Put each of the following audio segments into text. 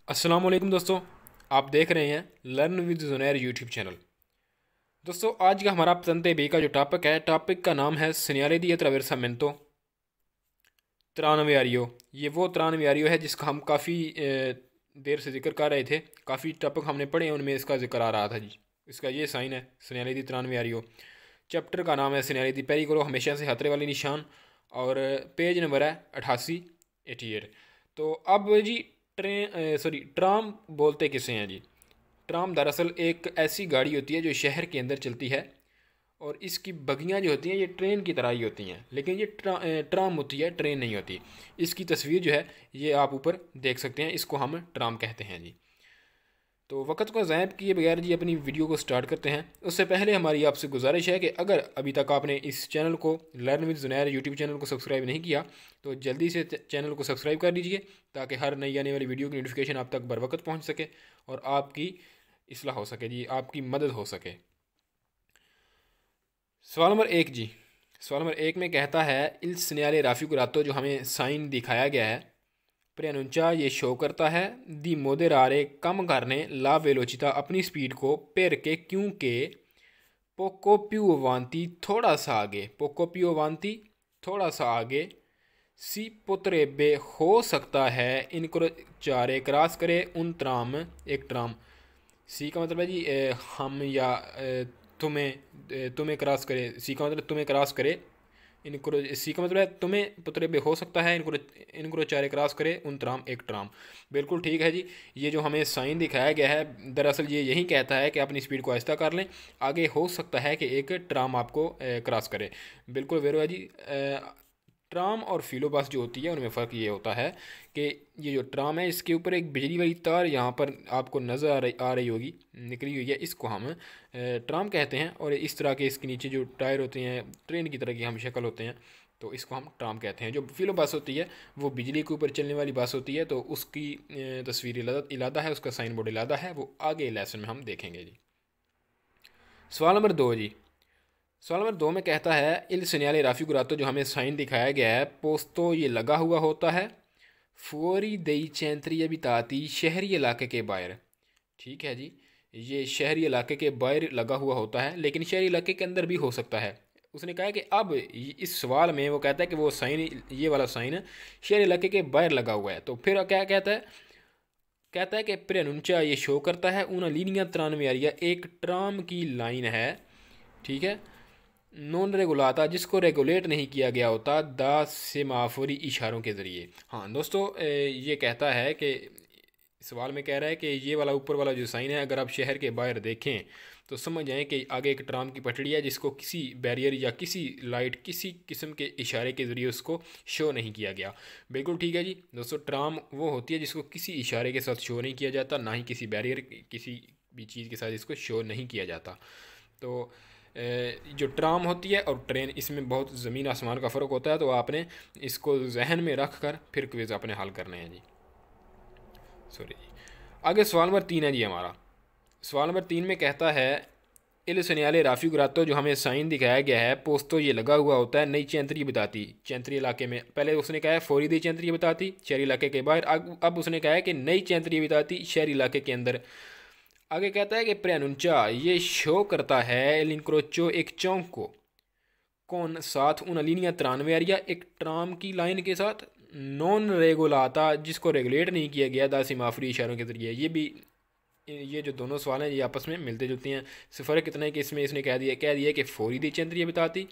अस्सलाम वालेकुम दोस्तों। आप देख रहे हैं learn with Zunair YouTube channel. दोस्तों आज का हमारा पसंद बी का जो टॉपिक है, टॉपिक का नाम है segnale di attraversamento tranviario। ये वो tranviario है जिसका हम काफ़ी देर से जिक्र कर रहे थे। काफ़ी टॉपिक हमने पढ़े हैं, उनमें इसका जिक्र आ रहा था जी। इसका ये साइन है segnale di tranviario। चैप्टर का नाम है segnale di pericolo, हमेशा से खतरे वाले निशान, और पेज नंबर है 88। तो अब जी ट्राम बोलते किसे हैं जी। ट्राम दरअसल एक ऐसी गाड़ी होती है जो शहर के अंदर चलती है, और इसकी बगियां जो होती हैं ये ट्रेन की तरह ही होती हैं, लेकिन ये ट्राम होती है, ट्रेन नहीं होती। इसकी तस्वीर जो है ये आप ऊपर देख सकते हैं, इसको हम ट्राम कहते हैं जी। तो वक्त को ज़ायब किए बगैर जी अपनी वीडियो को स्टार्ट करते हैं। उससे पहले हमारी आपसे गुजारिश है कि अगर अभी तक आपने इस चैनल को learn with Zunair YouTube channel को सब्सक्राइब नहीं किया तो जल्दी से चैनल को सब्सक्राइब कर लीजिए, ताकि हर नई आने वाली वीडियो की नोटिफिकेशन आप तक बर वक्त पहुँच सके और आपकी इसलाह हो सके जी, आपकी मदद हो सके। सवाल नंबर 1 जी। सवाल नंबर 1 में कहता है इल सिग्नale raffigurato, जो हमें साइन दिखाया गया है, प्रेनुंचा ये शो करता है दी मोदेरारे कम करने ला वेलोचिता अपनी स्पीड को पेर के, क्योंकि पोको पियोवांती थोड़ा सा आगे, पोको पियोवांती थोड़ा सा आगे, सी पोत्रेबे हो सकता है इनको चारे क्रॉस करे उन ट्राम एक ट्राम। सी का मतलब है जी हम या तुम्हें क्रॉस करे। सी का मतलब तुम्हें क्रॉस करे। इनको सी का मतलब है तुम्हें पुतरे पे हो सकता है इनको इनको चारे क्रॉस करे उन ट्राम एक ट्राम। बिल्कुल ठीक है जी। ये जो हमें साइन दिखाया गया है दरअसल ये यही कहता है कि अपनी स्पीड को आहिस्ता कर लें, आगे हो सकता है कि एक ट्राम आपको क्रॉस करे। बिल्कुल वेरो है जी। ट्राम और फिलोबस जो होती है उनमें फ़र्क ये होता है कि ये जो ट्राम है इसके ऊपर एक बिजली वाली तार यहाँ पर आपको नज़र आ रही होगी, निकली हुई है, इसको हम ट्राम कहते हैं। और इस तरह के इसके नीचे जो टायर होते हैं ट्रेन की तरह की हम शक्ल होते हैं, तो इसको हम ट्राम कहते हैं। जो फिलो बस होती है वो बिजली के ऊपर चलने वाली बस होती है, तो उसकी तस्वीर इलादा है, उसका साइन बोर्ड इलादा है, वो आगे लेसन में हम देखेंगे जी। सवाल नंबर 2 जी। सवाल नंबर 2 में कहता है इल सिग्नale raffigurato, जो हमें साइन दिखाया गया है, पोस्तो ये लगा हुआ होता है फुओरी दई चैंत्री अबिताती शहरी इलाके के बाहर। ठीक है जी। ये शहरी इलाके के बाहर लगा हुआ होता है, लेकिन शहरी इलाके के अंदर भी हो सकता है। उसने कहा कि अब इस सवाल में वो कहता है कि वो साइन, ये वाला साइन शहरी इलाके के बाहर लगा हुआ है, तो फिर क्या कहता है, कहता है कि प्रेनुंचा ये शो करता है उन लीनिया 93 एक ट्राम की लाइन है, ठीक है, नॉन रेगुलाता जिसको रेगुलेट नहीं किया गया होता द सेमाफोरी इशारों के ज़रिए। हाँ दोस्तों, ये कहता है कि सवाल में कह रहा है कि ये वाला ऊपर वाला जो साइन है, अगर आप शहर के बाहर देखें तो समझ जाएं कि आगे एक ट्राम की पटड़ी है जिसको किसी बैरियर या किसी लाइट, किसी किस्म के इशारे के ज़रिए उसको शो नहीं किया गया। बिल्कुल ठीक है जी दोस्तों। ट्राम वो होती है जिसको किसी इशारे के साथ शो नहीं किया जाता, ना ही किसी बैरियर, किसी भी चीज़ के साथ इसको शो नहीं किया जाता। तो जो ट्राम होती है और ट्रेन, इसमें बहुत ज़मीन आसमान का फ़र्क होता है, तो आपने इसको जहन में रख कर फिर क्विज़ अपने हल करने हैं जी। सॉरी जी। आगे सवाल नंबर 3 है जी हमारा। सवाल नंबर 3 में कहता है इल सिग्नale raffigurato, जो हमें साइन दिखाया गया है, पोस्तो ये लगा हुआ होता है नई चैंतरी बताती, चैंतरी इलाके में। पहले उसने कहा है फौरी दी चैंतरी बताती शहरी इलाके के बाहर, अब उसने कहा है कि नई चैंतरी बताती शहरी इलाके के अंदर। आगे कहता है कि प्रेनुंचा ये शो करता है लिंक्रोचो एक चौक को, कौन साथ उन लीनिया 93 एक ट्राम की लाइन के साथ, नॉन रेगुलाता जिसको रेगुलेट नहीं किया गया दासी माफरी इशारों के जरिए। ये भी, ये जो दोनों सवाल हैं ये आपस में मिलते जुलते हैं। फ़र्क इतना है कि इसमें इसने कह दिया कि फौरी दी चंद्रिय बिताती,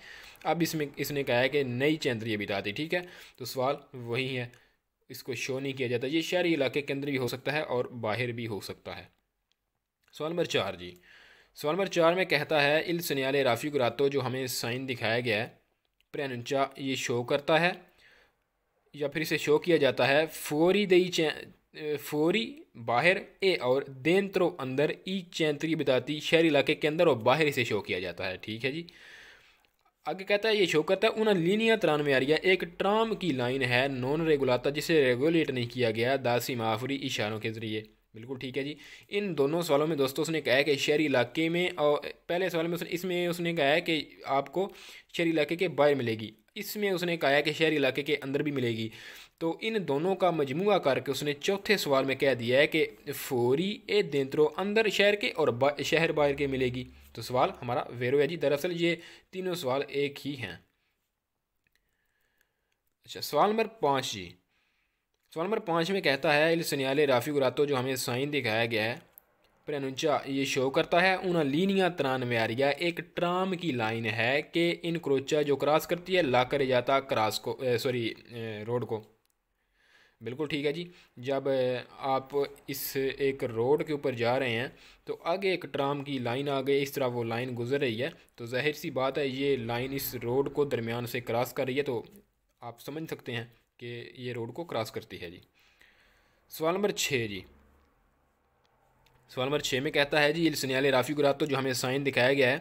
अब इसमें इसने कहा है कि नई चंद्रिय बिताती। ठीक है, तो सवाल वही है, इसको शो नहीं किया जाता। ये शहरी इलाके के अंदर भी हो सकता है और बाहर भी हो सकता है। सवाल नंबर 4 जी। सवाल नंबर 4 में कहता है इल सिग्नale raffigurato, जो हमें साइन दिखाया गया है, प्रेनुंचा ये शो करता है या फिर इसे शो किया जाता है फौरी दई फौरी बाहर ए और देंत्रो अंदर ई चैंतरी बताती शहरी इलाके के अंदर और बाहर इसे शो किया जाता है। ठीक है जी। आगे कहता है ये शो करता है उन लीनिया 93 एक ट्राम की लाइन है नॉन रेगुलाता जिसे रेगुलेट नहीं किया गया दासी माफरी इशारों के ज़रिए। बिल्कुल ठीक है जी। इन दोनों सवालों में दोस्तों उसने कहा है कि शहरी इलाके में, और पहले सवाल में इसमें उसने कहा है कि आपको शहरी इलाके के बाहर मिलेगी, इसमें उसने कहा है कि शहरी इलाके के अंदर भी मिलेगी। तो इन दोनों का मजमुआ करके उसने चौथे सवाल में कह दिया है कि फौरी ए देंतरो अंदर शहर के और शहर बाहर के मिलेगी। तो सवाल हमारा वेरो है जी। दरअसल ये तीनों सवाल एक ही हैं। अच्छा, सवाल नंबर 5 जी। सवाल नंबर 5 में कहता है इल सनियाले राफी गुरातो, जो हमें साइन दिखाया गया है प्रनुंचा ये शो करता है उन लीनिया त्रानव्यारिया एक ट्राम की लाइन है कि इन क्रोचा जो क्रॉस करती है ला कर जाता क्रॉस को सॉरी रोड को। बिल्कुल ठीक है जी। जब आप इस एक रोड के ऊपर जा रहे हैं तो आगे एक ट्राम की लाइन आ गई, इस तरह वो लाइन गुजर रही है, तो जाहिर सी बात है ये लाइन इस रोड को दरमियान से क्रॉस कर रही है, तो आप समझ सकते हैं कि ये रोड को क्रॉस करती है जी। सवाल नंबर 6 जी। सवाल नंबर 6 में कहता है जी इल सनियाले राफी गुरातो, जो हमें साइन दिखाया गया है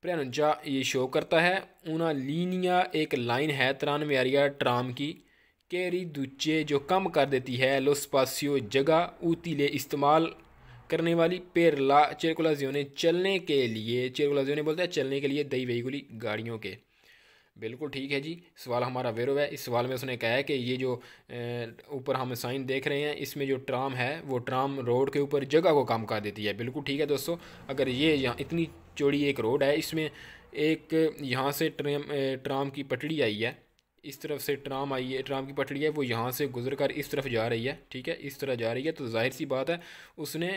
प्रनुंचा ये शो करता है उना लीनिया एक लाइन है त्रानव्यारिया ट्राम की केरी दुचे जो कम कर देती है लो स्पासियो जगह ऊतीले इस्तेमाल करने वाली पेर ला चिरकुलाजियोने चलने के लिए, चिरकुलाजियोने बोलते हैं चलने के लिए दई वेहिकुली गाड़ियों के। बिल्कुल ठीक है जी। सवाल हमारा वेरो है। इस सवाल में उसने कहा है कि ये जो ऊपर हम साइन देख रहे हैं इसमें जो ट्राम है वो ट्राम रोड के ऊपर जगह को कम कर देती है। बिल्कुल ठीक है दोस्तों। अगर ये यहाँ इतनी चौड़ी एक रोड है, इसमें एक यहाँ से ट्राम की पटड़ी आई है, इस तरफ से ट्राम आई है, ट्राम की पटड़ी है वो यहाँ से गुजर कर इस तरफ जा रही है, ठीक है, इस तरह जा रही है, तो जाहिर सी बात है उसने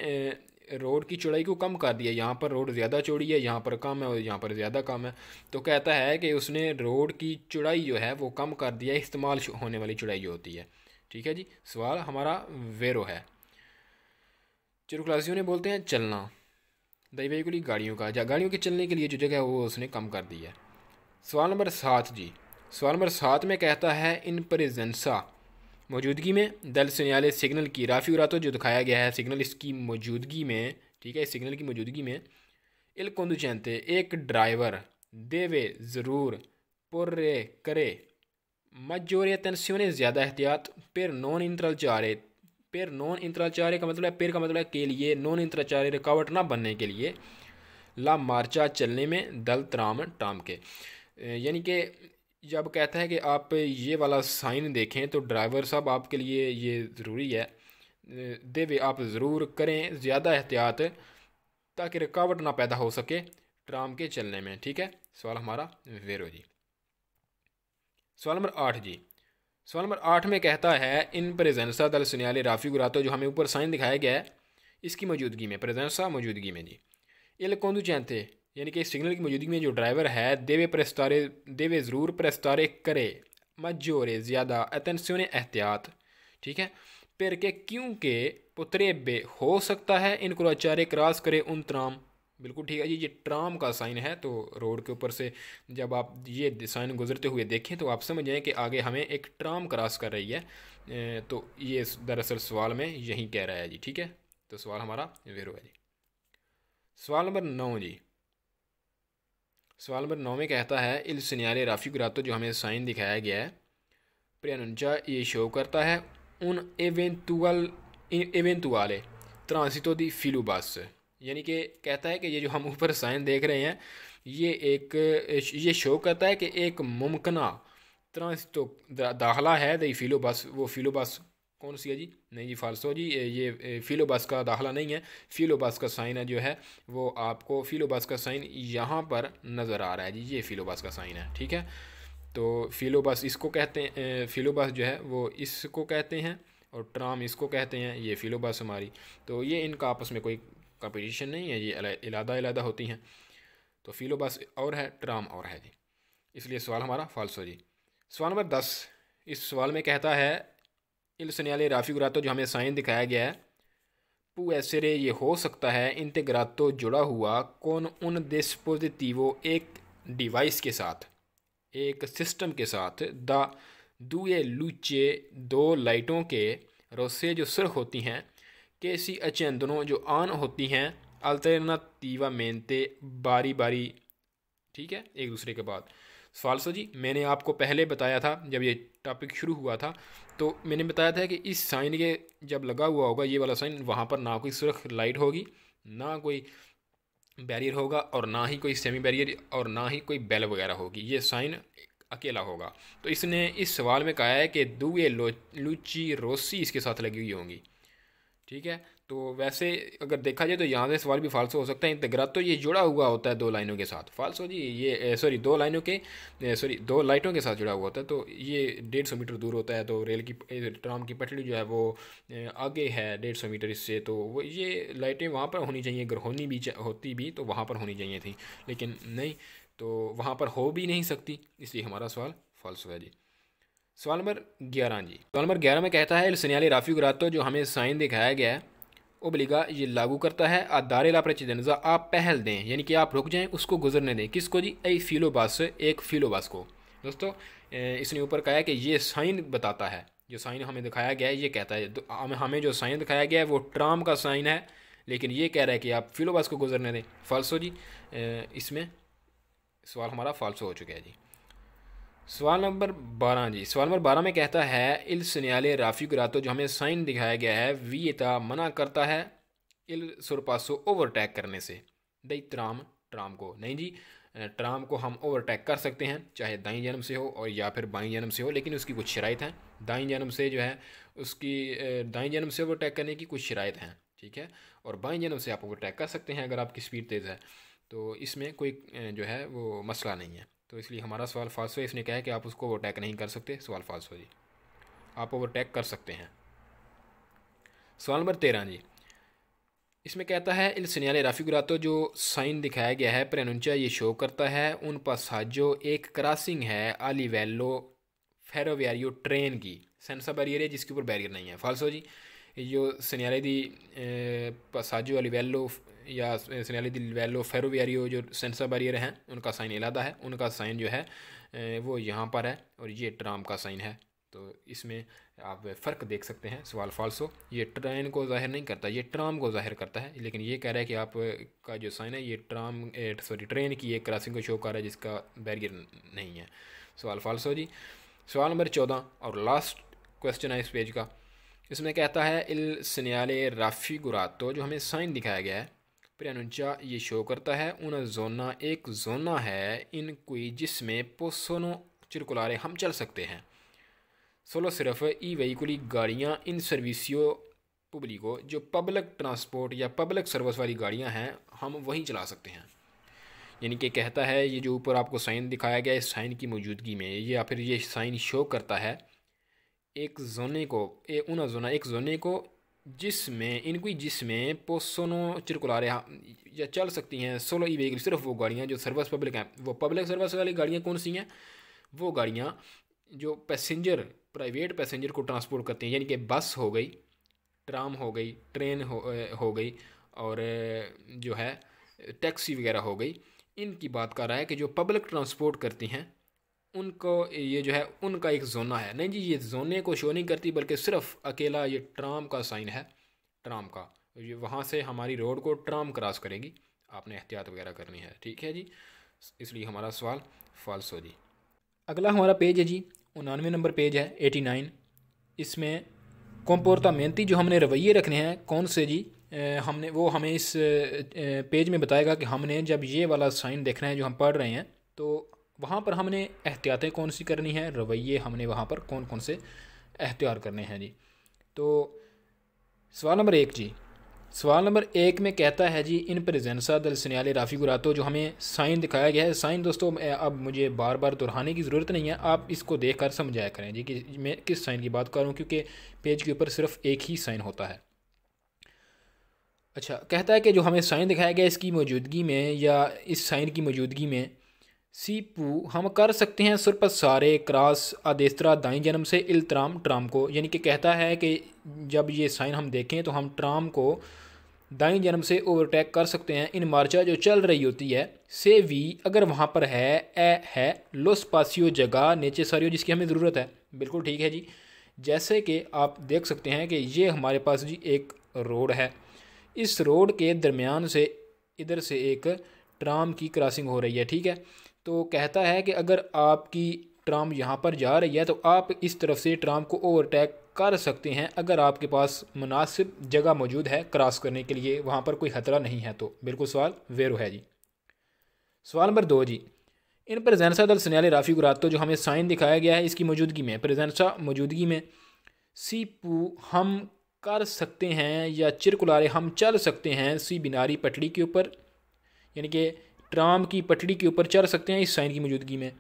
रोड की चौड़ाई को कम कर दिया। यहाँ पर रोड ज़्यादा चौड़ी है, यहाँ पर कम है और यहाँ पर ज़्यादा कम है, तो कहता है कि उसने रोड की चौड़ाई जो है वो कम कर दिया, इस्तेमाल होने वाली चौड़ाई जो होती है। ठीक है जी। सवाल हमारा वेरो है। चिरकुलासियों ने बोलते हैं चलना दई वेहिकुली गाड़ियों का, गाड़ियों के चलने के लिए जो जगह है वो उसने कम कर दी है। सवाल नंबर 7 जी। सवाल नंबर 7 में कहता है इन प्रेजेंसा मौजूदगी में दल सनियाले सिग्नल की राफी उरातो, जो दिखाया गया है सिग्नल इसकी मौजूदगी में, ठीक है, सिग्नल की मौजूदगी में इल कंदुचेंते एक ड्राइवर देवे ज़रूर पुर्रे करे मजोरे अटेंसियोने ज़्यादा एहतियात पेर नॉन इंत्राचारे, पेर नॉन इंत्राचारे का मतलब है, पेर का मतलब है के लिए, नॉन इंत्राचारे रुकावट ना बनने के लिए, ला मार्चा चलने में दल त्राम टाम के। यानी कि जब कहता है कि आप ये वाला साइन देखें तो ड्राइवर साहब आपके लिए ये ज़रूरी है, देवे आप ज़रूर करें ज़्यादा एहतियात ताकि रुकावट ना पैदा हो सके ट्राम के चलने में। ठीक है। सवाल हमारा वेरो जी। सवाल नंबर 8 जी। सवाल नंबर 8 में कहता है इन प्रेजेंसा दल सनियाले राफी गुरातो, जो हमें ऊपर साइन दिखाया गया है इसकी मौजूदगी में, प्रेजेंसा मौजूदगी में जी, इल कंदुचेंते यानी कि सिग्नल की मौजूदगी में जो ड्राइवर है देवे ज़रूर प्रेस्तारे करे मजोरे ज़्यादा अटेंसियोने एहतियात, ठीक है, फिर के क्योंकि पुत्रेबे हो सकता है इनको अचारे क्रॉस करे उन त्राम। बिल्कुल ठीक है जी। ये ट्राम का साइन है, तो रोड के ऊपर से जब आप ये साइन गुजरते हुए देखें तो आप समझ जाएं कि आगे हमें एक ट्राम क्रॉस कर रही है, तो ये दरअसल सवाल में यही कह रहा है जी। ठीक है। तो सवाल हमारा वेरो है जी। सवाल नंबर 9 जी। सवाल नंबर 9 में कहता है इल सनियाले राफी गुरातो, जो हमें साइन दिखाया गया है प्रियनुंचा ये शो करता है उन एवेंतुआले ट्रांसितो दी फिलुबस, यानी कि कहता है कि ये जो हम ऊपर साइन देख रहे हैं ये शो करता है कि एक मुमकिना ट्रांसितो दाखला है दी फिलुबस। वो फिलुबस कौन सी है जी? नहीं जी, फाल्सो जी, ये फिलोबस का दाखला नहीं है। फिलोबस का साइन है जो है वो आपको फिलोबस का साइन यहाँ पर नज़र आ रहा है जी, ये फिलोबस का साइन है। ठीक है। तो फिलोबस इसको कहते हैं, फिलोबस जो है वो इसको कहते हैं और ट्राम इसको कहते हैं, ये फिलोबस हमारी। तो ये इनका आपस में कोई कंपटीशन नहीं है, ये इलादा होती हैं। तो फिलोबस और है, ट्राम और है जी, इसलिए सवाल हमारा फाल्सो जी। सवाल नंबर 10। इस सवाल में कहता है इल सनियाले राफी गुरातो, जो हमें साइन दिखाया गया है पू ऐसरे ये हो सकता है इंटेग्रातो जुड़ा हुआ कौन उन डिस्पोजिटिवो एक डिवाइस के साथ, एक सिस्टम के साथ, द दुए लूचे दो लाइटों के रोसे जो सुर्ख होती हैं कैसी अचेंदनों जो ऑन होती हैं अल्टरनातीवा मेनते बारी बारी, ठीक है, एक दूसरे के बाद। फाल्सो जी, मैंने आपको पहले बताया था जब ये टॉपिक शुरू हुआ था, तो मैंने बताया था कि इस साइन के जब लगा हुआ होगा ये वाला साइन, वहाँ पर ना कोई सुर्ख लाइट होगी, ना कोई बैरियर होगा और ना ही कोई सेमी बैरियर और ना ही कोई बेल वगैरह होगी। ये साइन अकेला होगा। तो इसने इस सवाल में कहा है कि दुए लूची रोसी इसके साथ लगी हुई होंगी। ठीक है, तो वैसे अगर देखा जाए तो यहाँ से सवाल भी फाल्सो हो सकता है। इंतग्रातो ये जुड़ा हुआ होता है दो लाइनों के साथ। फाल्सो जी ये सॉरी दो लाइनों के दो लाइटों के साथ जुड़ा हुआ होता है, तो ये 150 मीटर दूर होता है। तो रेल की ट्राम की पटड़ी जो है वो आगे है 150 मीटर इससे, तो वो ये लाइटें वहाँ पर होनी चाहिए। अगर होनी भी होती भी तो वहाँ पर होनी चाहिए थी, लेकिन नहीं, तो वहाँ पर हो भी नहीं सकती, इसलिए हमारा सवाल फाल्सो है जी। सवाल नंबर 11 जी। सवाल नंबर 11 में कहता है, इल सिग्नाले राफिगुरातो जो हमें साइन दिखाया गया है ओब्लिगा ये लागू करता है आदारे ला प्रेसिडेंजा आप पहल दें, यानी कि आप रुक जाएं, उसको गुजरने दें। किसको जी? ए फिलोबास, एक फिलोबास को। दोस्तों इसने ऊपर कहा है कि ये साइन बताता है, जो साइन हमें दिखाया गया है ये कहता है, हमें जो साइन दिखाया गया है वो ट्राम का साइन है, लेकिन ये कह रहा है कि आप फिलोबास को गुजरने दें। फाल्सो जी, इसमें सवाल हमारा फाल्सो हो चुका है जी। सवाल नंबर 12 जी। सवाल नंबर 12 में कहता है, इल सिग्नाले राफिगुरातो जो हमें साइन दिखाया गया है वियता मना करता है इल सुरपासो ओवरटेक करने से दई ट्राम, ट्राम को। नहीं जी, ट्राम को हम ओवरटेक कर सकते हैं, चाहे दाईं जन्म से हो और या फिर बाईं जन्म से हो, लेकिन उसकी कुछ शराइत हैं। दाईं जन्म से जो है उसकी दाईं जन्म से ओवरटेक करने की कुछ शराइत हैं, ठीक है, और बाईं जन्म से आप ओवरटेक कर सकते हैं अगर आपकी स्पीड तेज़ है, तो इसमें कोई जो है वो मसला नहीं है। तो इसलिए हमारा सवाल फाल्सो है। इसने कहा है कि आप उसको ओवरटेक नहीं कर सकते, सवाल फाल्सो जी, आप ओवरटेक कर सकते हैं। सवाल नंबर 13 जी। इसमें कहता है, इल सिग्नाले राफिगुरातो जो साइन दिखाया गया है प्रेनुंचा ये शो करता है उन पासाजो एक क्रॉसिंग है आलिवेलो फेरोवियारियो ट्रेन की सेंसा बैरियर है जिसके ऊपर बैरियर नहीं है। फाल्सो जी, जो सिग्नाले दी पासाजो अलिवेलो या सिग्नाले दी लिवेलो फेरोवियारियो जो सेंसा बैरियर हैं उनका साइन अलहदा है, उनका साइन जो है वो यहाँ पर है और ये ट्राम का साइन है। तो इसमें आप फ़र्क देख सकते हैं, सवाल फाल्सो। ये ट्रेन को ज़ाहिर नहीं करता, ये ट्राम को ज़ाहिर करता है, लेकिन ये कह रहा है कि आप का जो साइन है ये ट्रेन की एक क्रॉसिंग को शो कर रहा है जिसका बैरियर नहीं है। सवाल फाल्सो जी। सवाल नंबर 14 और लास्ट क्वेश्चन है इस पेज का। इसमें कहता है, इल सिग्नाले राफिगुरातो जो हमें साइन दिखाया गया है प्रेनुंचा ये शो करता है उन जोना एक जोना है इन कोई जिसमें पोसोनो चिरकुलारे हम चल सकते हैं। सोलो सिर्फ ई व्हीकुली गाड़ियाँ इन सर्विसियो पब्लिको जो पब्लिक ट्रांसपोर्ट या पब्लिक सर्विस वाली गाड़ियाँ हैं हम वहीं चला सकते हैं। यानी कि कहता है ये जो ऊपर आपको साइन दिखाया गया है इस साइन की मौजूदगी में या फिर ये साइन शो करता है एक जोने को उन जोना एक जोने को जिसमें इनकी जिसमें पोसोनो चिरकुलारे या चल सकती हैं सोलो ई व्हीकल सिर्फ वो गाड़ियाँ जो सर्विस पब्लिक हैं। वो पब्लिक सर्विस वाली गाड़ियाँ कौन सी हैं? वो गाड़ियाँ जो पैसेंजर प्राइवेट पैसेंजर को ट्रांसपोर्ट करती हैं, यानी कि बस हो गई, ट्राम हो गई, ट्रेन हो गई और जो है टैक्सी वगैरह हो गई। इनकी बात कर रहा है कि जो पब्लिक ट्रांसपोर्ट करती हैं उनको ये जो है उनका एक जोना है। नहीं जी, ये जोने को शो नहीं करती बल्कि सिर्फ अकेला ये ट्राम का साइन है, ट्राम का। ये वहाँ से हमारी रोड को ट्राम क्रॉस करेगी, आपने एहतियात वगैरह करनी है, ठीक है जी। इसलिए हमारा सवाल फाल्सो जी। अगला हमारा पेज है जी 99 नंबर पेज है 89। इसमें कॉम्पोर्टामेंटी जो हमने रवैये रखने हैं कौन से जी, हमने वो हमें इस पेज में बताएगा कि हमने जब ये वाला साइन देखना है जो हम पढ़ रहे हैं तो वहाँ पर हमने एहतियातें कौन सी करनी है, रवैये हमने वहाँ पर कौन कौन से एहतियात करने हैं जी। तो सवाल नंबर 1 जी। सवाल नंबर 1 में कहता है जी, इन प्रेजेंसा दल सिग्नाले राफिगुरातो जो हमें साइन दिखाया गया है। साइन दोस्तों अब मुझे बार बार दोहराने की ज़रूरत नहीं है, आप इसको देखकर समझाया करें जी कि मैं किस साइन की बात कर रहा हूँ, क्योंकि पेज के ऊपर सिर्फ एक ही साइन होता है। अच्छा, कहता है कि जो हमें साइन दिखाया गया इसकी मौजूदगी में या इस साइन की मौजूदगी में सीपू हम कर सकते हैं सुरपत सारे क्रॉस आदेस्तरा दाई जन्म से इल ट्राम, ट्राम को। यानी कि कहता है कि जब ये साइन हम देखें तो हम ट्राम को दाई जन्म से ओवरटेक कर सकते हैं इन मार्चा जो चल रही होती है से वी अगर वहाँ पर है लोस पासियो जगह नीचे सारियो जिसकी हमें ज़रूरत है। बिल्कुल ठीक है जी। जैसे कि आप देख सकते हैं कि ये हमारे पास जी एक रोड है, इस रोड के दरमियान से इधर से एक ट्राम की क्रॉसिंग हो रही है, ठीक है। तो कहता है कि अगर आपकी ट्राम यहाँ पर जा रही है तो आप इस तरफ से ट्राम को ओवरटेक कर सकते हैं अगर आपके पास मुनासिब जगह मौजूद है क्रॉस करने के लिए, वहाँ पर कोई ख़तरा नहीं है। तो बिल्कुल सवाल वेरो है जी। सवाल नंबर 2 जी। इन प्रेजेंसा दल सन्याले राफी गुरातो जो हमें साइन दिखाया गया है इसकी मौजूदगी में, प्रेजेंसा मौजूदगी में सी पू हम कर सकते हैं या चिरकुलारे हम चल सकते हैं सी बिनारी पटड़ी के ऊपर, यानी कि ट्राम की पटड़ी के ऊपर चल सकते हैं इस साइन की मौजूदगी में।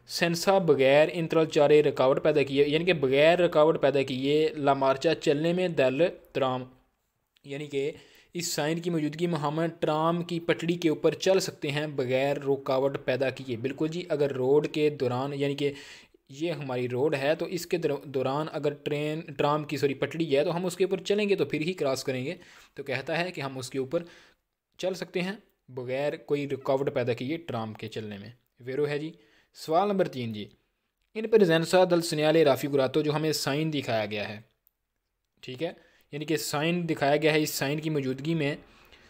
सेंसा बगैर इंतरल चारे रुकावट पैदा किए, यानी कि बगैर रुकावट पैदा किए लामार्चा चलने में दल ट्राम, यानी कि इस साइन की मौजूदगी में हम ट्राम की पटड़ी के ऊपर चल सकते हैं बगैर रुकावट पैदा किए। बिल्कुल जी, अगर रोड के दौरान, यानी कि ये हमारी रोड है तो इसके दौरान अगर ट्राम की पटड़ी है तो हम उसके ऊपर चलेंगे तो फिर ही क्रॉस करेंगे। तो कहता है कि हम उसके ऊपर चल सकते हैं बगैर कोई रुकावट पैदा किए ट्राम के चलने में। वेरो है जी। सवाल नंबर 3 जी, इन प्रेजेंसा दल सन्याले राफी गुरातो जो हमें साइन दिखाया गया है, ठीक है, यानी कि साइन दिखाया गया है, इस साइन की मौजूदगी में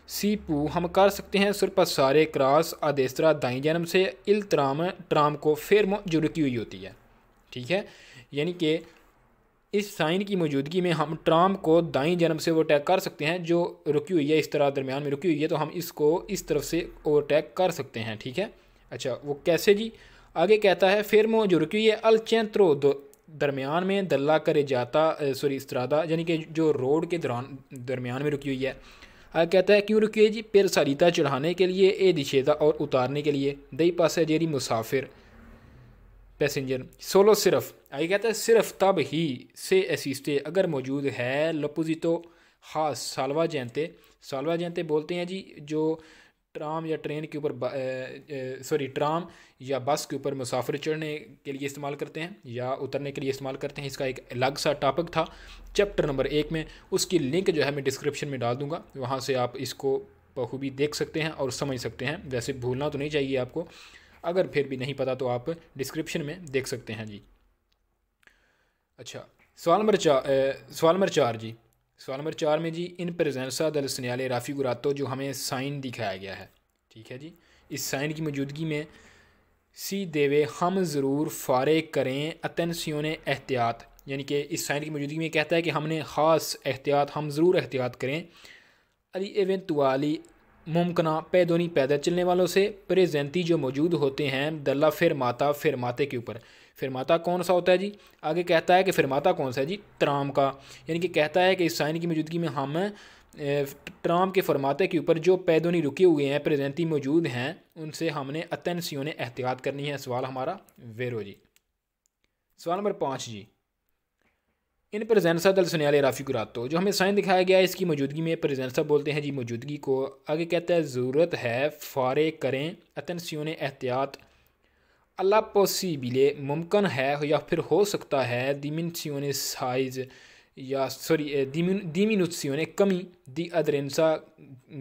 सी पू हम कर सकते हैं सुरपा सारे क्रॉस आदेस्तरा दाई जन्म से इल ट्राम ट्राम को फेर जो रुकी हुई होती है, ठीक है, यानी कि इस साइन की मौजूदगी में हम ट्राम को दाई जन्म से ओवरटेक कर सकते हैं, जो रुकी हुई है इस तरह दरमियान में रुकी हुई है तो हम इसको इस तरफ से ओवरटेक कर सकते हैं, ठीक है। अच्छा, वो कैसे जी? आगे कहता है फिर मो जो रुकी हुई है अल चेंत्रो दरमियान में दल्ला करे जाता इस्त्रादा, यानी कि जो रोड के दरमियान में रुकी हुई है। आगे कहता है क्यों रुकी है जी? पेर सारीता चढ़ाने के लिए, ए दिशेदा और उतारने के लिए, दई पासे जेरी मुसाफिर पैसेंजर सोलो सिर्फ। आगे कहता है सिर्फ तब ही से असिस्टे अगर मौजूद है लपोजितो ख़ास सालवा जैनते बोलते हैं जी जो ट्राम या ट्रेन के ऊपर ट्राम या बस के ऊपर मुसाफिर चढ़ने के लिए इस्तेमाल करते हैं या उतरने के लिए इस्तेमाल करते हैं। इसका एक अलग सा टॉपिक था चैप्टर नंबर 1 में, उसकी लिंक जो है मैं डिस्क्रिप्शन में डाल दूंगा, वहाँ से आप इसको बखूबी देख सकते हैं और समझ सकते हैं। वैसे भूलना तो नहीं चाहिए आपको, अगर फिर भी नहीं पता तो आप डिस्क्रिप्शन में देख सकते हैं जी। अच्छा, सवाल नंबर 4 जी, सवाल नंबर 4 में जी इन प्रेजेंसा दल सन्याले राफी गुरातो जो हमें साइन दिखाया गया है, ठीक है जी, इस साइन की मौजूदगी में सी देवे हम ज़रूर फारे करें अटेंसियों एहतियात, यानी कि इस साइन की मौजूदगी में कहता है कि हमने ख़ास एहतियात, हम ज़रूर एहतियात करें अली एवेंतुआली मुमकिन पैदोनी पैदल चलने वालों से प्रेजेंटी जो मौजूद होते हैं दल्ला फिरमाते के ऊपर। फिरमाता कौन सा होता है जी? आगे कहता है कि फिरमाता कौन सा है जी? ट्राम का, यानी कि कहता है कि इस साइन की मौजूदगी में हम ट्राम के फरमाते के ऊपर जो पैदोनी रुके हुए हैं प्रेजेंटी मौजूद हैं उनसे हमने अटेंसियों एहतियात करनी है। सवाल हमारा वेरो जी। सवाल नंबर 5 जी, इन प्रेजेंसा दल सन्याले राफी गुरातो जो हमें साइन दिखाया गया है इसकी मौजूदगी में प्रेजेंसा बोलते हैं जी मौजूदगी को। आगे कहता है ज़रूरत है फारे करें अटेंसियों एहतियात अल्लाह पॉसिबिले मुमकिन है या फिर हो सकता है दिमिनसियों साइज़ या दिमिनुसियों कमी दी अदरेंसा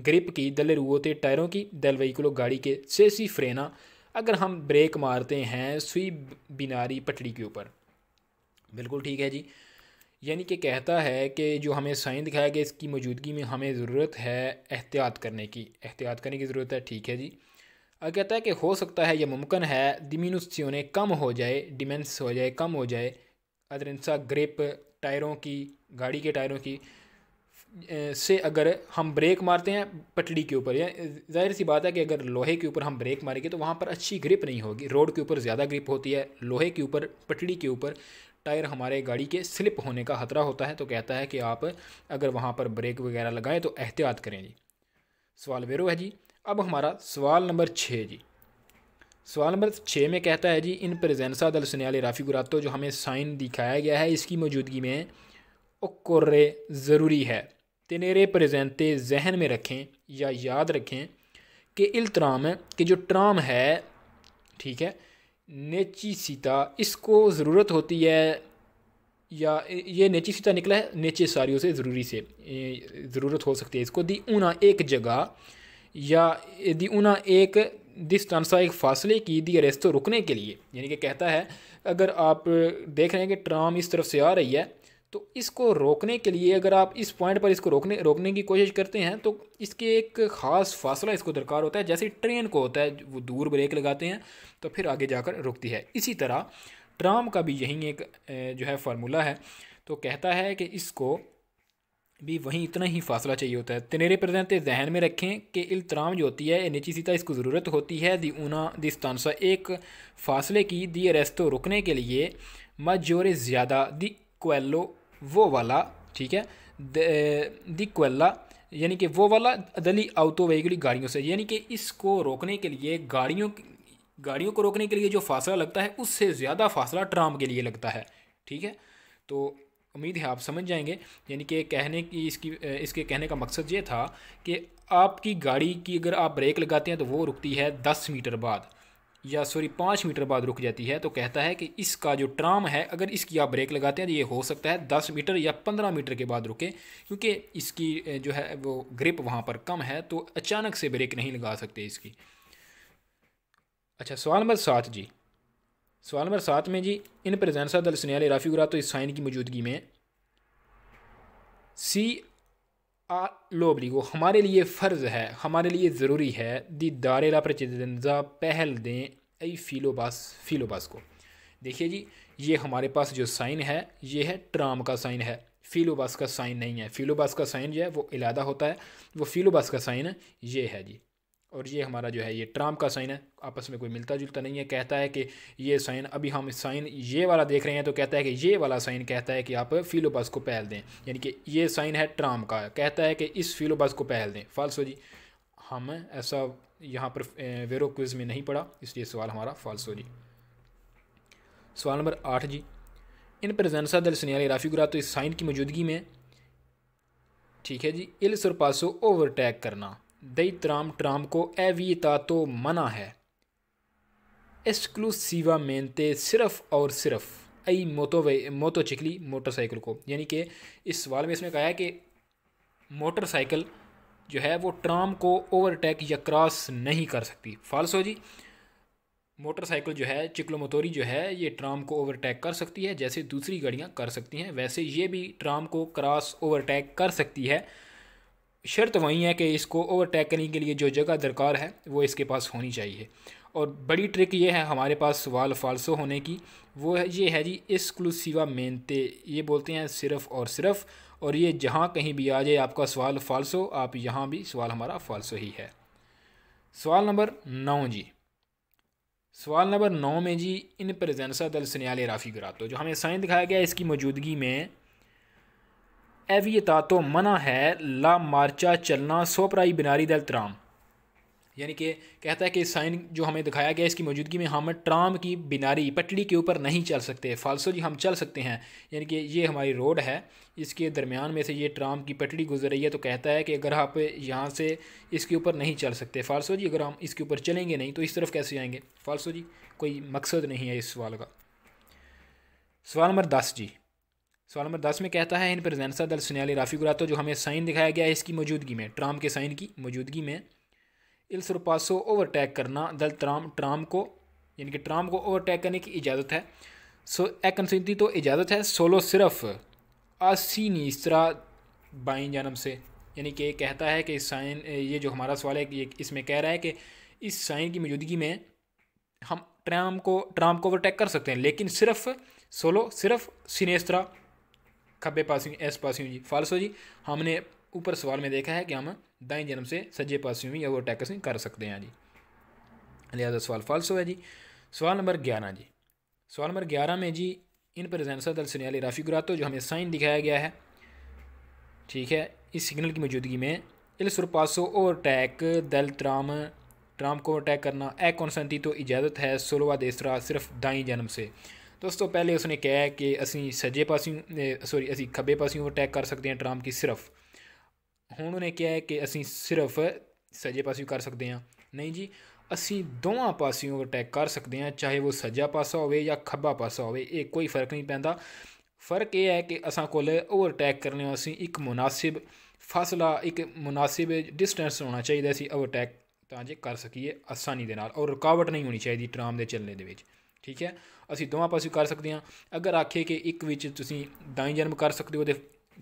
ग्रिप की दल रुओते टायरों की दल वहीकुलो गाड़ी के सेसी फ्रेना अगर हम ब्रेक मारते हैं सुई बिनारी पटड़ी के ऊपर। बिल्कुल ठीक है जी, यानी कि कहता है कि जो हमें साइन दिखाया गया इसकी मौजूदगी में हमें ज़रूरत है एहतियात करने की ज़रूरत है, ठीक है जी। अब कहता है कि हो सकता है या मुमकिन है दिमिनुसियों कम हो जाए, डिमेंस हो जाए, कम हो जाए अदरेंसा ग्रिप टायरों की, गाड़ी के टायरों की से अगर हम ब्रेक मारते हैं पटड़ी के ऊपर। या जाहिर सी बात है कि अगर लोहे के ऊपर हम ब्रेक मारेंगे तो वहाँ पर अच्छी ग्रिप नहीं होगी, रोड के ऊपर ज़्यादा ग्रिप होती है, लोहे के ऊपर पटड़ी के ऊपर टायर हमारे गाड़ी के स्लिप होने का ख़तरा होता है। तो कहता है कि आप अगर वहाँ पर ब्रेक वगैरह लगाएं तो एहतियात करें जी। सवाल वेरो है जी। अब हमारा सवाल नंबर 6 जी, सवाल नंबर 6 में कहता है जी इन प्रेजेंसा दल सन्याले राफी गुरातो जो हमें साइन दिखाया गया है इसकी मौजूदगी में ओकोर्रे ज़रूरी है तेनेरे प्रेजेंटे जहन में रखें या याद रखें कि इल्तराम कि जो ट्राम है, ठीक है, नेचिसिता इसको ज़रूरत होती है, या ये नेचिसिता निकला है नेचे सारियों से ज़रूरी से ज़रूरत हो सकती है इसको दी ऊना एक जगह या दी ऊना एक डिस्टेंसा एक फासले की दी रेस्तो रुकने के लिए। यानी कि कहता है अगर आप देख रहे हैं कि ट्राम इस तरफ से आ रही है तो इसको रोकने के लिए अगर आप इस पॉइंट पर इसको रोकने की कोशिश करते हैं तो इसके एक ख़ास फासला इसको दरकार होता है, जैसे ट्रेन को होता है वो दूर ब्रेक लगाते हैं तो फिर आगे जाकर रुकती है। इसी तरह ट्राम का भी यही एक जो है फार्मूला है। तो कहता है कि इसको भी वहीं इतना ही फासला चाहिए होता है। तेनेरे प्रेजेंट जहन में रखें कि इल्तराम जो होती है नीची सीता इसको ज़रूरत होती है दी ऊना दिस्तानसा एक फासले की दी अरेस्तो रुकने के लिए मजोरे ज़्यादा दी क्वेलो वो वाला, ठीक है, दी क्वेला यानी कि वो वाला दली आउतो वेहिकली गाड़ियों से, यानी कि इसको रोकने के लिए गाड़ियों को रोकने के लिए जो फासला लगता है उससे ज़्यादा फासला ट्राम के लिए लगता है। ठीक है, तो उम्मीद है आप समझ जाएंगे। यानी कि कहने की इसके कहने का मकसद ये था कि आपकी गाड़ी की अगर आप ब्रेक लगाते हैं तो वो रुकती है 10 मीटर बाद, या सॉरी 5 मीटर बाद रुक जाती है। तो कहता है कि इसका जो ट्राम है अगर इसकी आप ब्रेक लगाते हैं तो ये हो सकता है 10 मीटर या 15 मीटर के बाद रुके, क्योंकि इसकी जो है वो ग्रिप वहाँ पर कम है, तो अचानक से ब्रेक नहीं लगा सकते इसकी। अच्छा, सवाल नंबर 7 जी। सवाल नंबर 7 में जी, इन प्रेजेंसा दल सनियाल राफ़ी गुरा तो इस साइन की मौजूदगी में सी आ लोबलीगो हमारे लिए फ़र्ज़ है, हमारे लिए ज़रूरी है दी दारेला प्रचेजा पहल दें ऐ फिलोबास को। देखिए जी, ये हमारे पास जो साइन है ये है ट्राम का साइन है, फिलोबास का साइन नहीं है। फिलोबास का साइन जो है वो इलादा होता है, वो फिलोबास का साइन ये है जी। और ये हमारा जो है ये ट्राम का साइन है, आपस में कोई मिलता जुलता नहीं है। कहता है कि ये साइन, अभी हम साइन ये वाला देख रहे हैं तो कहता है कि ये वाला साइन कहता है कि आप फिलोबस को पहल दें, यानी कि ये साइन है ट्राम का, कहता है कि इस फिलोबस को पहल दें। फाल्सो जी, हम ऐसा यहाँ पर वेरो क्विज़ में नहीं पढ़ा, इसलिए सवाल हमारा फाल्सो जी। सवाल नंबर 8 जी, इन प्रेजेंसा दल सनियाल राफ़ी गुरा तो इस साइन की मौजूदगी में, ठीक है जी, इल सरपासो ओवरटेक करना दई ट्राम को एविता तो मना है एक्सक्लूसिवामेंटे सिर्फ और सिर्फ आई मोटोचिकली मोटरसाइकिल को। यानी कि इस सवाल में इसने कहा है कि मोटरसाइकिल जो है वो ट्राम को ओवरटेक या क्रॉस नहीं कर सकती। फाल्सो जी, मोटरसाइकिल जो है चिक्लोमोटोरी जो है ये ट्राम को ओवरटेक कर सकती है जैसे दूसरी गाड़ियाँ कर सकती हैं, वैसे ये भी ट्राम को क्रॉस ओवरटेक कर सकती है। शर्त वही है कि इसको ओवरटेक करने के लिए जो जगह दरकार है वो इसके पास होनी चाहिए। और बड़ी ट्रिक ये है हमारे पास सवाल फाल्सो होने की, वो है ये है जी एक्सक्लूसिवामेंटे, ये बोलते हैं सिर्फ और सिर्फ, और ये जहाँ कहीं भी आ जाए आपका सवाल फाल्सो, आप यहाँ भी सवाल हमारा फाल्सो ही है। सवाल नंबर 9 जी। सवाल नंबर 9 में जी, इन प्रेजेंसा दल सनियाल राफ़ी गुरातो जो हमें साइन दिखाया गया इसकी मौजूदगी में एवियता तो मना है ला मार्चा चलना सोपराई बिनारी दल ट्राम। यानी कि कहता है कि साइन जो हमें दिखाया गया इसकी मौजूदगी में हम ट्राम की बिनारी पटड़ी के ऊपर नहीं चल सकते। फाल्सो जी, हम चल सकते हैं, यानी कि ये हमारी रोड है, इसके दरमियान में से ये ट्राम की पटड़ी गुजर रही है, तो कहता है कि अगर आप यहाँ से इसके ऊपर नहीं चल सकते। फाल्सो जी, अगर हम इसके ऊपर चलेंगे नहीं तो इस तरफ कैसे जाएंगे। फाल्सो जी, कोई मकसद नहीं है इस सवाल का। सवाल नंबर 10 जी। सवाल नंबर 10 में कहता है इन प्रेजेंसा दल सनियाल राफ़ी गुरातो जो हमें साइन दिखाया गया है इसकी मौजूदगी में, ट्राम के साइन की मौजूदगी में इल सरपासो ओवरटेक करना दल ट्राम को, यानी कि ट्राम को ओवरटेक करने की इजाज़त है। ए कंसेंटी तो इजाज़त है, सोलो सिर्फ आसी नीसरा बाईं जानब से। यानी कि कहता है कि साइन, ये जो हमारा सवाल है ये इसमें कह रहा है कि इस साइन की मौजूदगी में हम ट्राम को ओवरटेक कर सकते हैं, लेकिन सिर्फ सिनेस्त्रा खब्बे पासियों एस पासियों जी। फाल्सो जी, हमने ऊपर सवाल में देखा है कि हम दाएं जन्म से सज्जे पासियों में या वो टैक्सिंग कर सकते हैं जी, लिहाजा सवाल फाल्सो है जी। सवाल नंबर 11 जी। सवाल नंबर 11 में जी, इन प्रेजेंसा दल सनियाल राफ़ी गुरातो जो हमें साइन दिखाया गया है, ठीक है, इस सिग्नल की मौजूदगी में इल सरपासो ओवरटेक दल ट्राम को ओवरटेक करना ए कॉन्सेंटी तो इजाज़त है सोलवा देसरा सिर्फ दाई जन्म से। दोस्तों, पहले उसने कहा है कि असी सज्जे पासियों असी खब्बे पासियों ओवरटेक कर सकते हैं ट्राम की सिर्फ, हुण उन्होंने कहा है कि असी सिर्फ सज्जे पासियों कर सकते हैं। नहीं जी, असी दोवां पासियों ओवरटेक कर सकते हैं, चाहे वो सज्जा पासा होवे या खब्बा पासा होवे, ये कोई फर्क नहीं पैंदा। फ़र्क यह है कि असां कोल ओवरटेक करने वास्ते एक मुनासिब फासला, एक मुनासिब डिस्टेंस होना चाहिए सी ओवरटेक तां जे कर सकीए आसानी दे नाल, और रुकावट नहीं होनी चाहिए ट्राम दे चलने दे विच। ठीक है, असी दोवां पासियों कर सकते हैं। अगर आखे कि एक विच तुसीं दाई जन्म कर सकते हो तो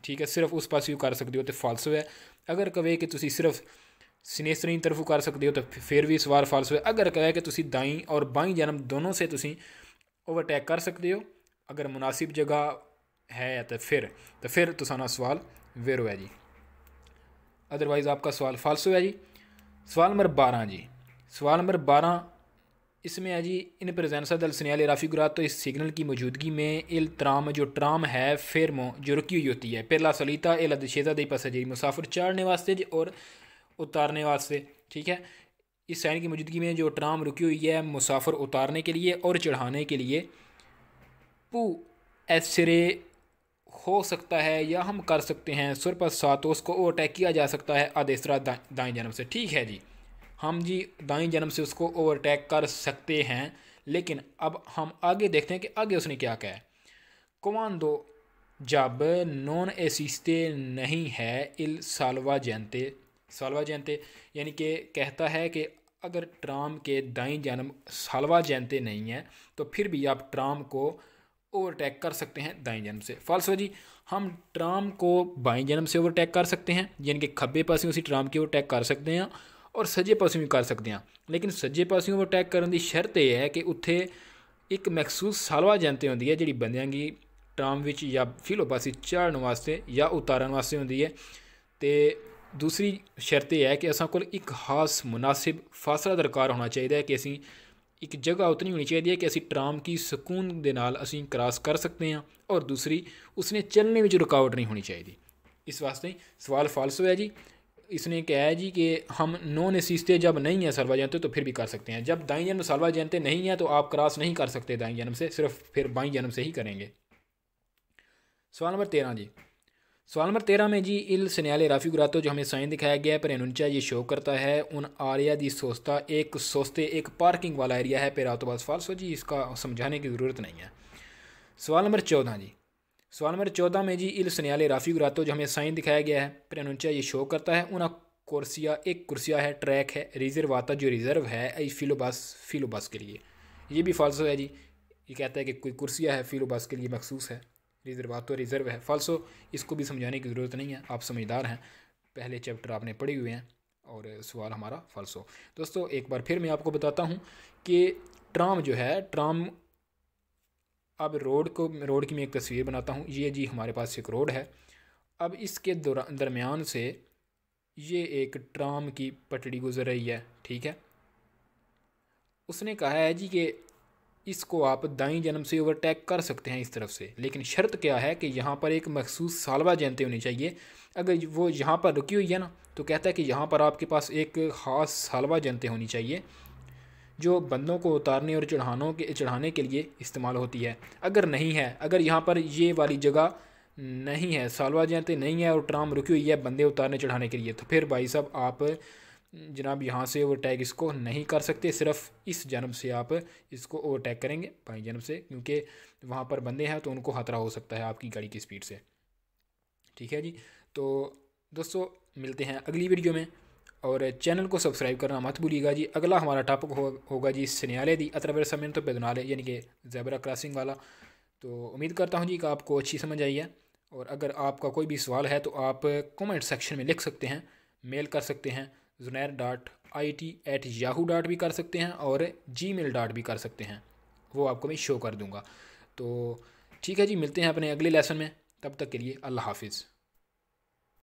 ठीक है, सिर्फ उस पासियों कर सकते हो तो फाल्सो है। अगर कहे कि तुसीं सिर्फ सिनेस्त्री तरफों कर सकते हो तो फिर भी सवाल फाल्सो है। अगर कहे कि तुसीं दाई और बाई जन्म दोनों से तुसीं ओवरटेक कर सकते हो, अगर मुनासिब जगह है तो फिर तुसाना सवाल वेरो है जी। अदरवाइज़ आपका सवाल फाल्सो है जी। सवाल नंबर 12 जी, सवाल नंबर 12 इसमें है जी, इन प्रेजेंस दल सनियाल राफीगुरात तो इस सिग्नल की मौजूदगी में इल त्राम जो ट्राम है फेरमो जो रुकी हुई होती है पहला सलीता एल दशेजा दे पैसेंजर मुसाफिर चढ़ने वास्ते और उतारने वास्ते। ठीक है, इस साइन की मौजूदगी में जो ट्राम रुकी हुई है मुसाफिर उतारने के लिए और चढ़ाने के लिए पू एसरे हो सकता है या हम कर सकते हैं सुर पर सातोस को ओवरटेक किया जा सकता है आदेसरा दाएं जन्म से। ठीक है जी, हम जी दाएं जन्म से उसको ओवरटेक कर सकते हैं, लेकिन अब हम आगे देखते हैं कि आगे उसने क्या कहा है। कमांडो जब नॉन एसिस्ते नहीं है इल सालवा जानते यानी कि कहता है कि अगर ट्राम के दाएं जन्म सालवा जानते नहीं है तो फिर भी आप ट्राम को ओवरटेक कर सकते हैं दाएं जन्म से। फाल्सो जी, हम ट्राम को बाएं जन्म से ओवरटेक कर सकते हैं, यानी कि खब्बे पासों उसी ट्राम की ओवरटेक कर सकते हैं और सज्जे पासों भी कर सकते हैं, लेकिन सज्जे पासों ओवरटेक करने की शर्त यह है कि उत्थे एक महसूस सालवा जानते होंगी है जी बंदियां की ट्राम विच या फिलो पासी चढ़ने वास्ते या उतारन वास्ते होंगी है। तो दूसरी शर्त यह है कि असां कोल एक खास मुनासिब फासला दरकार होना चाहिए कि असी एक जगह उतनी होनी चाहिए कि असी ट्राम की सुकून दे नाल असी क्रॉस कर सकते हैं, और दूसरी उसने चलने में रुकावट नहीं होनी चाहिए। इस वास्ते सवाल फाल्सो है जी। इसने कहा है जी कि हम नॉन एसिस्ते जब नहीं है सालवा जानते तो फिर भी कर सकते हैं, जब दाएं जन्म सालवा जानते नहीं है तो आप क्रॉस नहीं कर सकते दाएं जन्म से, सिर्फ फिर बाएं जन्म से ही करेंगे। सवाल नंबर 13 जी, सवाल नंबर 13 में जी इल सन्याले राफी गुरातो जो हमें साइन दिखाया गया है पर एनुंचा ये शो करता है उन आर्या दी सोस्ता एक सोस्ते एक पार्किंग वाला एरिया है पेरा तो बस फाल्सो जी, इसका समझाने की ज़रूरत नहीं है। सवाल नंबर 14 जी, सवाल नंबर 14 में जी इल सन्याले राफी गुरातो जो हमें साइन दिखाया गया है पर एनुंचा ये शो करता है उन कुर्सिया एक कुर्सिया है ट्रैक है रिजर्वाता जो रिज़र्व है फिलोबस के लिए, ये भी फाल्सो है जी। ये कहता है कि कोई कुर्सिया है फिलोबस के लिए मखसूस है, रिजर्वातो रिज़र्व है, फाल्सो। इसको भी समझाने की ज़रूरत नहीं है, आप समझदार हैं, पहले चैप्टर आपने पढ़े हुए हैं और सवाल हमारा फाल्सो। दोस्तों एक बार फिर मैं आपको बताता हूँ कि ट्राम जो है ट्राम, अब रोड की मैं एक तस्वीर बनाता हूँ। ये जी हमारे पास एक रोड है, अब इसके दरमियान से ये एक ट्राम की पटड़ी गुजर रही है। ठीक है, उसने कहा है जी कि इसको आप दाईं जन्म से ओवरटेक कर सकते हैं इस तरफ से, लेकिन शर्त क्या है कि यहाँ पर एक मखसूस सालवा जानते होनी चाहिए। अगर वो यहाँ पर रुकी हुई है ना तो कहता है कि यहाँ पर आपके पास एक ख़ास सालवा जानते होनी चाहिए जो बंदों को उतारने और चढ़ाने के लिए इस्तेमाल होती है। अगर नहीं है, अगर यहाँ पर ये वाली जगह नहीं है, सालवा जानते नहीं है और ट्राम रुकी हुई है बंदे उतारने चढ़ाने के लिए, तो फिर भाई साहब आप जनाब यहाँ से ओवरटेक इसको नहीं कर सकते, सिर्फ इस जन्म से आप इसको ओवरटेक करेंगे बाई जन्म से, क्योंकि वहाँ पर बंदे हैं तो उनको खतरा हो सकता है आपकी गाड़ी की स्पीड से। ठीक है जी, तो दोस्तों मिलते हैं अगली वीडियो में, और चैनल को सब्सक्राइब करना मत भूलिएगा जी। अगला हमारा टॉपिक होगा जी सन्याले दी अतरवेरसामेंटो पेदनाले, यानी कि ज़ेब्रा क्रॉसिंग वाला। तो उम्मीद करता हूँ जी कि आपको अच्छी समझ आई है, और अगर आपका कोई भी सवाल है तो आप कमेंट सेक्शन में लिख सकते हैं, मेल कर सकते हैं zunair.it@yahoo. भी कर सकते हैं और gmail. भी कर सकते हैं, वो आपको मैं शो कर दूँगा। तो ठीक है जी, मिलते हैं अपने अगले लेसन में, तब तक के लिए अल्लाह हाफिज़।